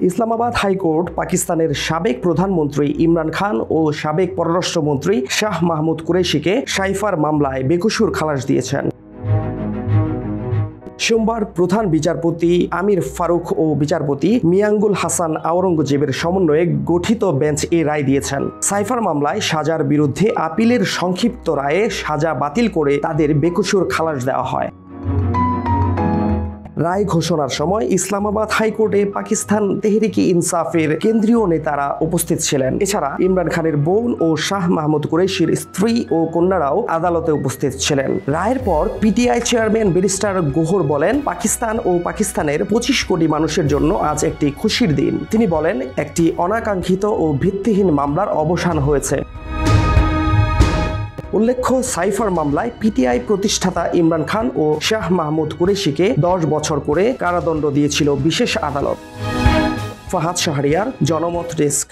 Islamabad high court পাকিস্তানের সাবেক প্রধানমন্ত্রী ইমরান খান ও সাবেক পররাষ্ট্রমন্ত্রী শাহ মাহমুদ কুরেশিকে সাইফার মামলায় বেকসুর খালাস দিয়েছেন। সোমবার প্রধান বিচারপতি আমির ফারুক ও বিচারপতি মিয়াঙ্গুল হাসান আওরঙ্গজেবের সমন্বয়ে গঠিত বেঞ্চ এ রায় দিয়েছেন। সাইফার মামলায় সাজার বিরুদ্ধে আপিলের সংক্ষিপ্ত রায়ে সাজা বাতিল করে তাদের বেকসুর খালাস দেওয়া হয়। রায় ঘোষণার সময় ইসলামাবাদ হাইকোর্টে পাকিস্তান তেহরিকে ইনসাফের কেন্দ্রীয় নেতারা উপস্থিত ছিলেন। এছাড়া ইমরান খানের বোন ও শাহ মাহমুদ কুরেশির স্ত্রী ও কন্যারাও আদালতে উপস্থিত ছিলেন। রায়ের পর পিটিআই চেয়ারম্যান ব্যারিস্টার গোহর বলেন, পাকিস্তান ও পাকিস্তানের 25 কোটি মানুষের জন্য আজ একটি খুশির দিন। তিনি বলেন, একটি অনাকাঙ্ক্ষিত ও ভিত্তিহীন মামলার অবসান হয়েছে। উল্লেখ্য, সাইফার মামলায় পিটিআই প্রতিষ্ঠাতা ইমরান খান ও শাহ মাহমুদ কুরেশিকে 10 বছর করে কারাদণ্ড দিয়েছিল বিশেষ আদালত। ফাহাদ শাহরিয়ার, জনমত ডেস্ক।